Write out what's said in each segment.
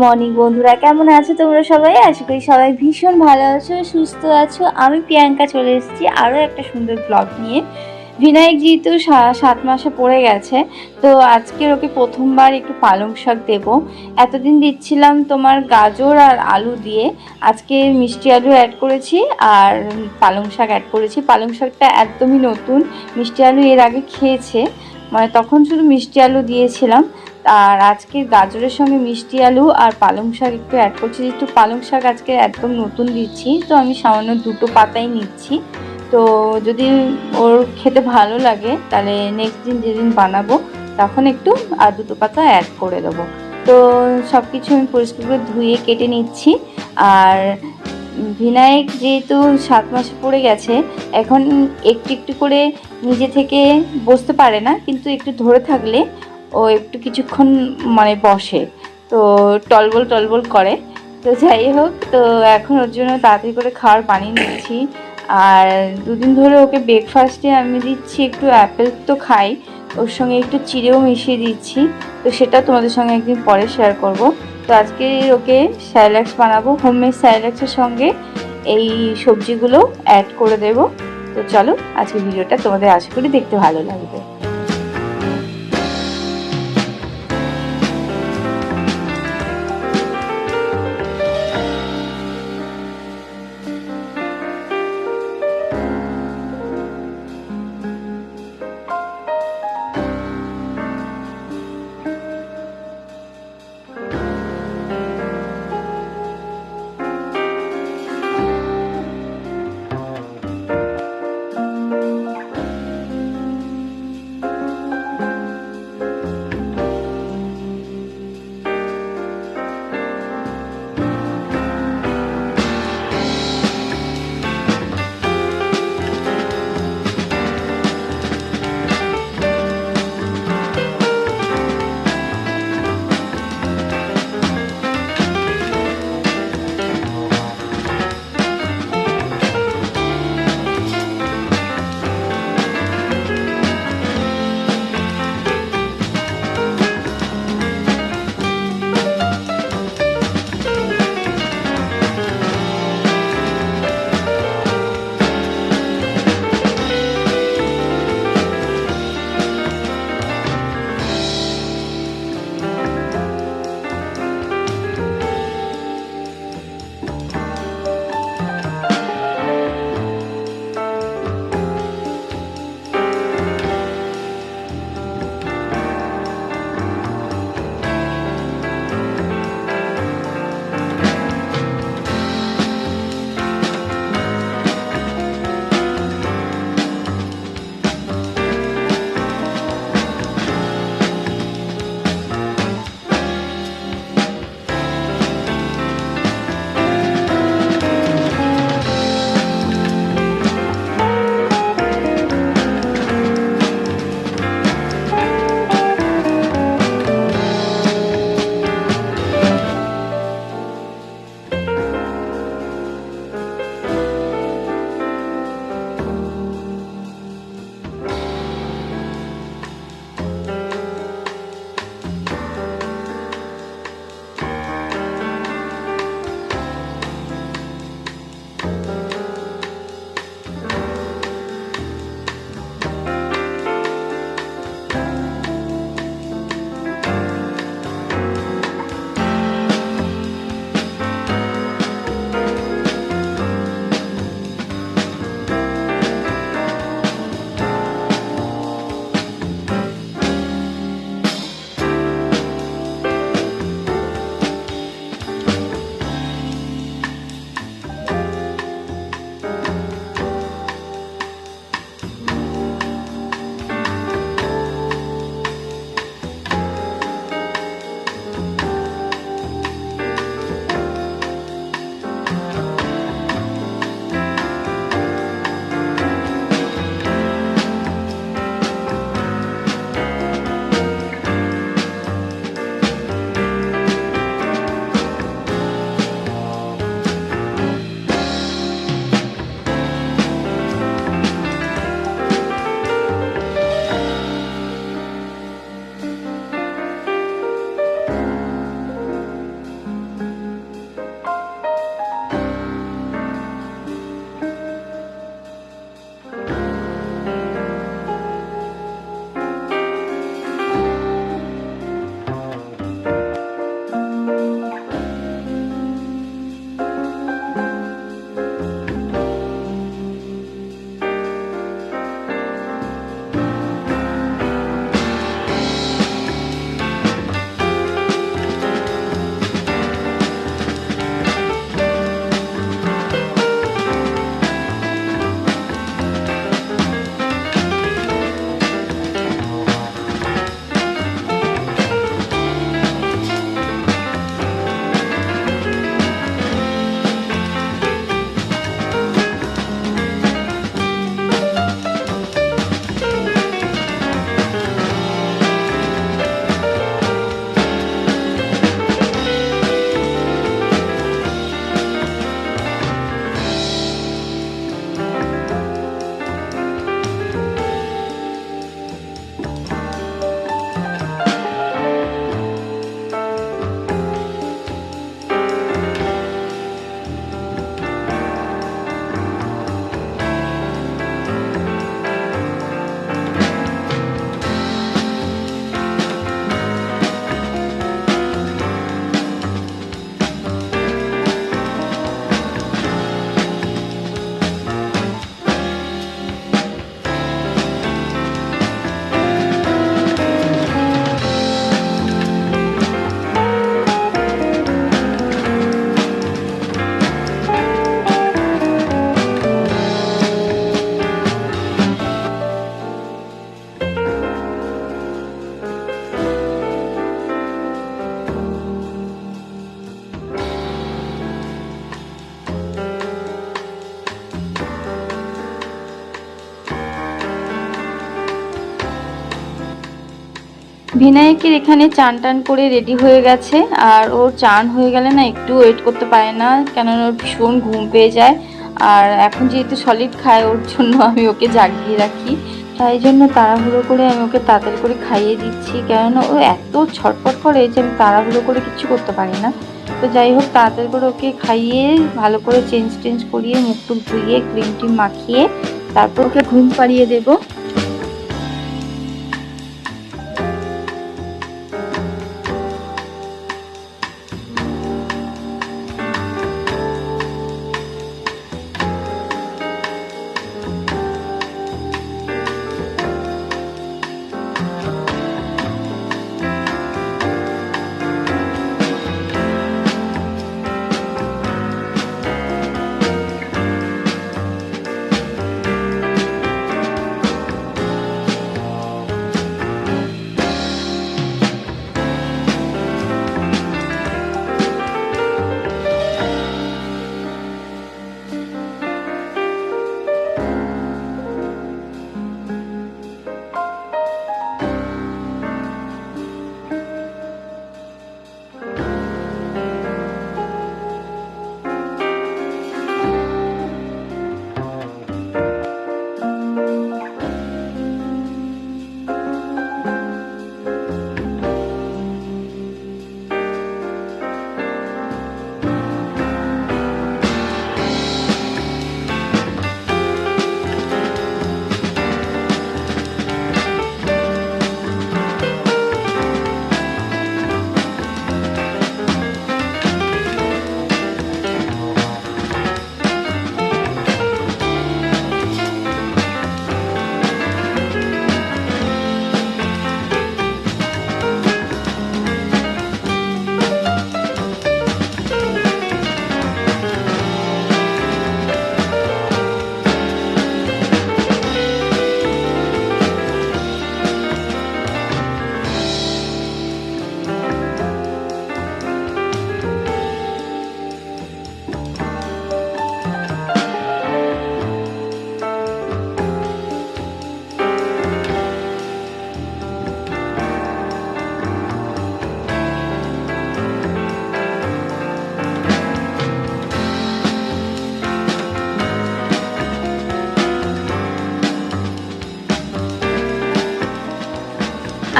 Morning বন্ধুরা, কেমন আছো তোমরা সবাই? আশা করি সবাই ভীষণ ভালো আছো, সুস্থ আছো। আমি প্রিয়াঙ্কা চলে এসেছি আরও একটা সুন্দর ব্লগ নিয়ে। ভিনায়ক যেহেতু 7 মাসে পড়ে গেছে, তো আজকের ওকে প্রথমবার একটু পালং শাক দেবো। এতদিন দিচ্ছিলাম তোমার গাজর আর আলু দিয়ে, আজকে মিষ্টি আলু অ্যাড করেছি আর পালং শাক অ্যাড করেছি। পালং শাকটা একদমই নতুন, মিষ্টি আলু এর আগে খেয়েছে, মানে তখন শুধু মিষ্টি আলু দিয়েছিলাম। আর আজকে গাজরের সঙ্গে মিষ্টি আলু আর পালং শাক একটু অ্যাড করছি। একটু পালং শাক আজকে একদম নতুন দিচ্ছি, তো আমি সামান্য 2টো পাতাই নিচ্ছি। তো যদি ওর খেতে ভালো লাগে তাহলে নেক্সট দিন যেদিন বানাবো তখন একটু আর 2টো পাতা অ্যাড করে দেবো। তো সব কিছু আমি পরিষ্কার করে ধুয়ে কেটে নিচ্ছি। আর ভিনায়ক যেহেতু 7 মাসে পড়ে গেছে, এখন একটু একটু করে নিজে থেকে বসতে পারে না, কিন্তু একটু ধরে থাকলে ও একটু কিছুক্ষণ মানে বসে, তো টলবল টলবল করে। তো যাই হোক, তো এখন ওর জন্য তাড়াতাড়ি করে খাওয়ার বানিয়ে নিচ্ছি। আর 2 দিন ধরে ওকে ব্রেকফাস্টে আমি দিচ্ছি একটু অ্যাপেল, তো খাই, ওর সঙ্গে একটু চিড়েও মিশিয়ে দিচ্ছি। তো সেটা তোমাদের সঙ্গে একদিন পরে শেয়ার করব। তো আজকে ওকে স্যালাডস বানাবো, হোমমেড স্যালাডসের সঙ্গে এই সবজিগুলো অ্যাড করে দেব। তো চলো, আজকে ভিডিওটা তোমাদের আশা করি দেখতে ভালো লাগবে। ভিনায়কের এখানে চান টান করে রেডি হয়ে গেছে, আর ওর চান হয়ে গেলে না একটু ওয়েট করতে পারে না, কেননা ওর ভীষণ ঘুম পেয়ে যায়। আর এখন যেহেতু সলিড খায়, ওর জন্য আমি ওকে জাগিয়ে রাখি, তাই জন্য তাড়াহুড়ো করে আমি ওকে তাড়াতাড়ি করে খাইয়ে দিচ্ছি, কেননা ও এত ছটফট করে যে আমি তাড়াহুড়ো করে কিচ্ছু করতে পারি না। তো যাই হোক, তাড়াতাড়ি করে ওকে খাইয়ে ভালো করে চেঞ্জ করিয়ে মুখ টুক ধুইয়ে ক্রিম টিম মাখিয়ে তারপর ওকে ঘুম পাড়িয়ে দেবো।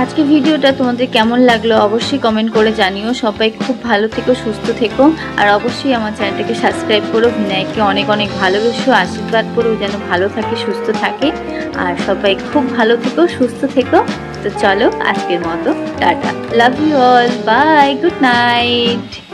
আজকে ভিডিওটা তোমাদের কেমন লাগলো অবশ্যই কমেন্ট করে জানিও। সবাই খুব ভালো থেকো, সুস্থ থেকো, আর অবশ্যই আমার চ্যানেলটাকে সাবস্ক্রাইব করো। ভিনায়ককে অনেক অনেক ভালোবেসো, আশীর্বাদ করো যেন ভালো থাকে, সুস্থ থাকে। আর সবাই খুব ভালো থেকো, সুস্থ থেকো। তো চলো আজকের মতো tata, love you all, bye, good night.